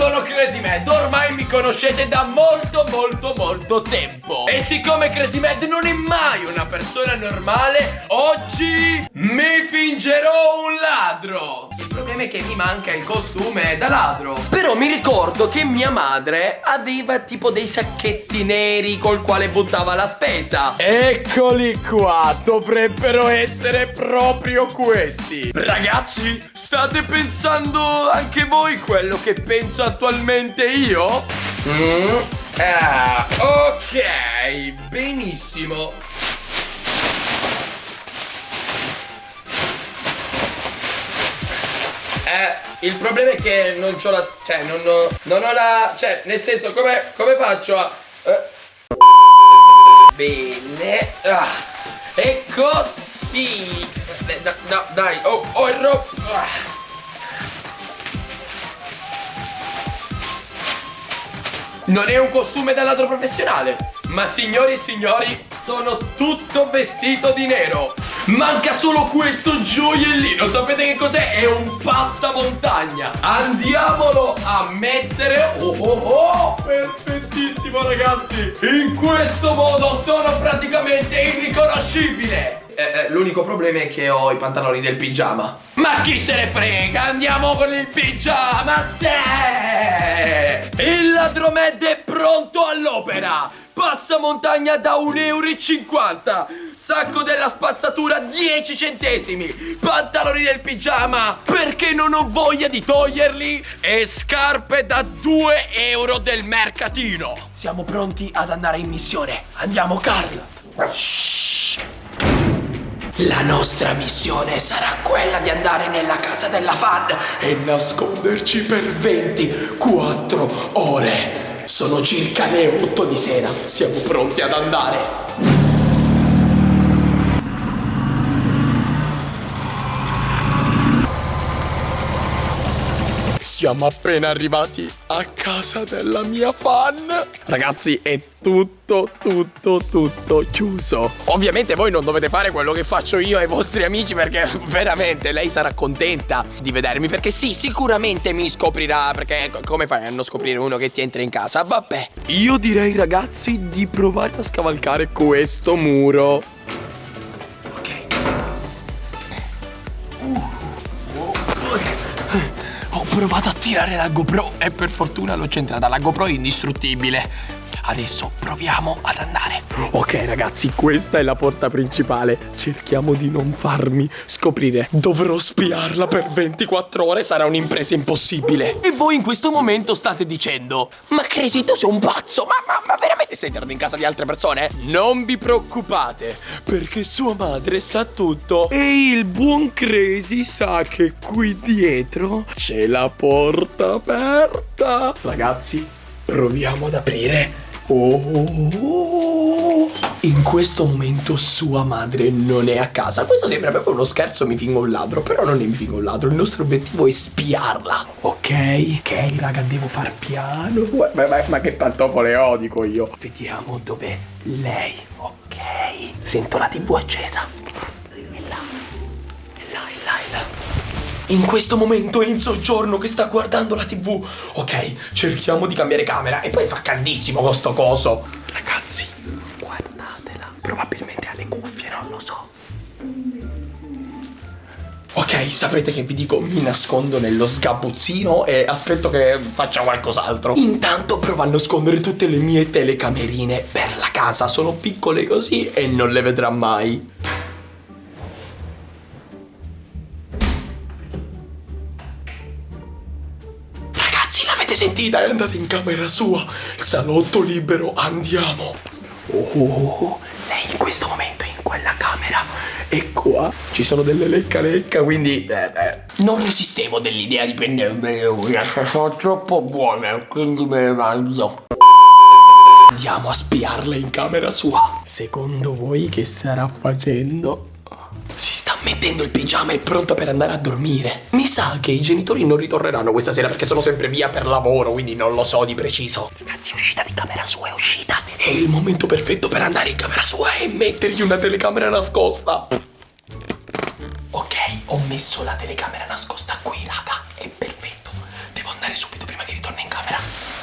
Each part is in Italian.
sono Crazy Mad, ormai mi conoscete da molto tempo. E siccome Crazy Mad non è mai una persona normale, oggi mi fingerò un ladro. Il problema è che mi manca il costume da ladro. Però mi ricordo che mia madre aveva tipo dei sacchetti neri col quale buttava la spesa. Eccoli qua, dovrebbero essere proprio questi. Ragazzi, state pensando anche voi quello che penso attualmente io? Ok, benissimo. Il problema è che non c'ho la... Cioè, non ho la... Cioè, nel senso, come faccio a... Bene. E così. No, dai. Oh, il Non è un costume da ladro professionale, ma signori e signori, sono tutto vestito di nero. Manca solo questo gioiellino. Sapete che cos'è? È un passamontagna. Andiamolo a mettere. Perfettissimo, ragazzi. In questo modo sono praticamente irriconoscibile. L'unico problema è che ho i pantaloni del pigiama. Ma chi se ne frega? Andiamo con il pigiama. Sì! Il ladro Mad è pronto all'opera. Passamontagna da 1,50 euro. Sacco della spazzatura 10 centesimi. Pantaloni del pigiama perché non ho voglia di toglierli. E scarpe da 2 euro del mercatino. Siamo pronti ad andare in missione. Andiamo, Carl. Shh. La nostra missione sarà quella di andare nella casa della fan e nasconderci per 24 ore. Sono circa le 8 di sera. Siamo pronti ad andare. Siamo appena arrivati a casa della mia fan. Ragazzi, è tutto chiuso. Ovviamente voi non dovete fare quello che faccio io ai vostri amici, perché veramente lei sarà contenta di vedermi, perché sì, sicuramente mi scoprirà. Perché come fai a non scoprire uno che ti entra in casa? Vabbè, io direi, ragazzi, di provare a scavalcare questo muro. Ho provato a tirare la GoPro e per fortuna l'ho centrata. La GoPro è indistruttibile. Adesso proviamo ad andare. Ok, ragazzi, questa è la porta principale. Cerchiamo di non farmi scoprire. Dovrò spiarla per 24 ore. Sarà un'impresa impossibile. E voi in questo momento state dicendo: ma Crazy, tu sei un pazzo. Ma veramente stai entrando in casa di altre persone? Non vi preoccupate, perché sua madre sa tutto. E il buon Crazy sa che qui dietro c'è la porta aperta. Ragazzi, proviamo ad aprire. In questo momento sua madre non è a casa. Questo sembra proprio uno scherzo, mi fingo un ladro. Però non mi fingo un ladro, il nostro obiettivo è spiarla. Ok, raga, devo far piano. Ma che pantofole ho, dico io. Vediamo dov'è lei. Ok, sento la TV accesa. È là. In questo momento è in soggiorno che sta guardando la TV. Ok, cerchiamo di cambiare camera. E poi fa caldissimo con sto coso. Ragazzi, guardatela. Probabilmente ha le cuffie, non lo so. Ok, sapete che vi dico? Mi nascondo nello sgabuzzino e aspetto che faccia qualcos'altro. Intanto provo a nascondere tutte le mie telecamerine per la casa. Sono piccole così e non le vedrà mai. L'avete sentita? È andata in camera sua. Il salotto libero, andiamo. Lei in questo momento è in quella camera. E qua ci sono delle lecca, quindi non resistevo dell'idea di prendermene. Sono troppo buone, quindi me ne mangio. Andiamo a spiarla in camera sua. Secondo voi che starà facendo? Si sta mettendo il pigiama e è pronto per andare a dormire. Mi sa che i genitori non ritorneranno questa sera perché sono sempre via per lavoro, quindi non lo so di preciso. Ragazzi, è uscita di camera sua, è uscita. È il momento perfetto per andare in camera sua e mettergli una telecamera nascosta. Ok, ho messo la telecamera nascosta qui, raga. È perfetto. Devo andare subito prima che ritorni in camera.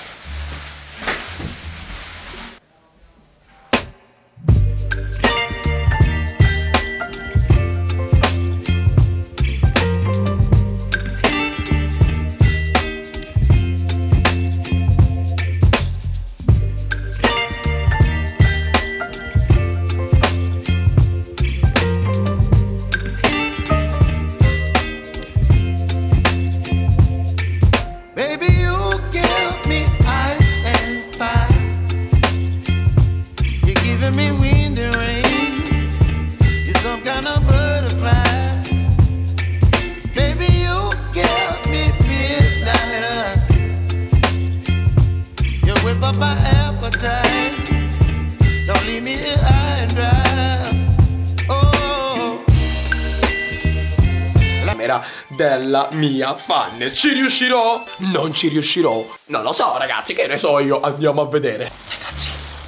Della mia fan. Ci riuscirò? Non ci riuscirò? Non lo so, ragazzi, che ne so io. Andiamo a vedere.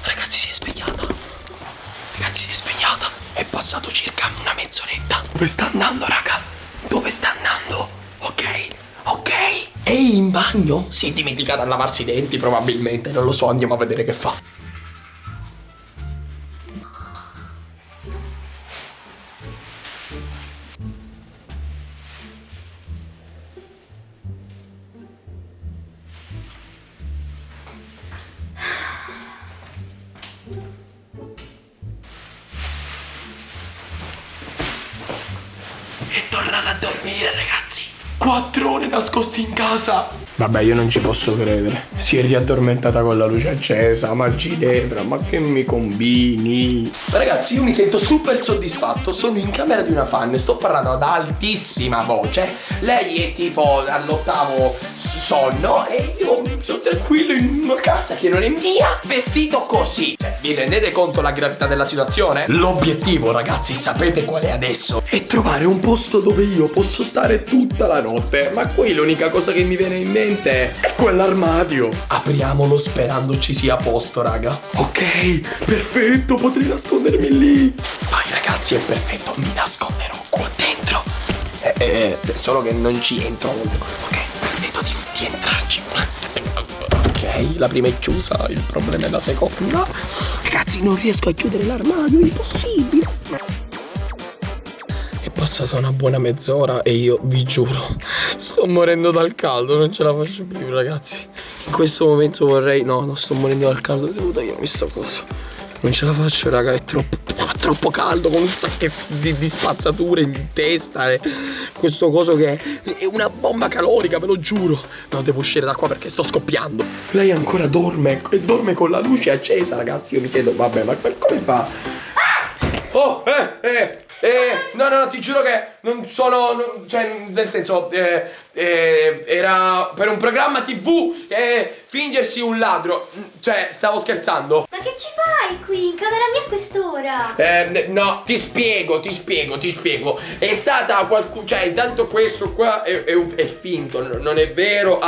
Ragazzi, si è svegliata. Ragazzi, si è svegliata. È passato circa una mezz'oretta. Dove sta andando, raga? Dove sta andando? Ok. È in bagno? Si è dimenticata a lavarsi i denti, probabilmente. Non lo so, andiamo a vedere che fa. È tornata a dormire, ragazzi. 4 ore nascosti in casa. Vabbè, io non ci posso credere. Si è riaddormentata con la luce accesa. Ma Ginevra, ma che mi combini? Ragazzi, io mi sento super soddisfatto. Sono in camera di una fan. Sto parlando ad altissima voce. Lei è tipo all'8º sonno e io sono tranquillo in una casa che non è mia, vestito così. Cioè, vi rendete conto la gravità della situazione? L'obiettivo, ragazzi, sapete qual è adesso? È trovare un posto dove io posso stare tutta la notte. Ma qui l'unica cosa che mi viene in mente è quell'armadio. Apriamolo sperando ci sia a posto, raga. Ok, perfetto, potrei nascondermi lì. Vai, ragazzi, è perfetto. Mi nasconderò qua dentro. Solo che non ci entro. Ok, vedo di entrarci. Ok, la prima è chiusa, il problema è la seconda. Ragazzi, non riesco a chiudere l'armadio, è impossibile. È passata una buona mezz'ora e io vi giuro sto morendo dal caldo, non ce la faccio più, ragazzi. In questo momento vorrei... No, non sto morendo dal caldo, devo togliermi sto coso. Non ce la faccio, raga, è troppo caldo, con un sacco di spazzature in testa e questo coso che è una bomba calorica, ve lo giuro. No, devo uscire da qua perché sto scoppiando. Lei ancora dorme e dorme con la luce accesa, ragazzi. Io mi chiedo, vabbè, ma come fa? Oh, no, ti giuro che non sono, cioè, nel senso, era per un programma TV, fingersi un ladro, cioè, stavo scherzando. Ma che ci fai qui, in camera mia a quest'ora? No, ti spiego, è stata qualcuno, cioè, intanto questo qua è finto, non è vero,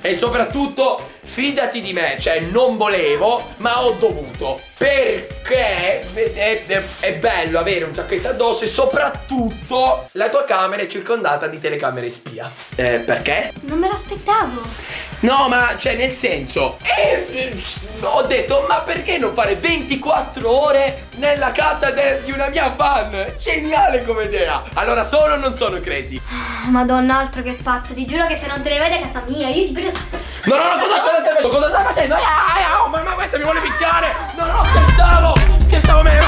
e soprattutto... Fidati di me, cioè non volevo, ma ho dovuto. Perché è bello avere un sacchetto addosso e soprattutto la tua camera è circondata di telecamere spia. Perché? Non me l'aspettavo. No, ma cioè nel senso, ho detto, ma perché non fare 24 ore nella casa di una mia fan? Geniale come idea. Allora sono o non sono crazy? Madonna, altro che pazzo. Ti giuro che se non te ne vedi a casa mia, io ti prendo... No, cosa stai facendo? Cosa stai facendo? Ma questa mi vuole picchiare! No, scherzavo, me ne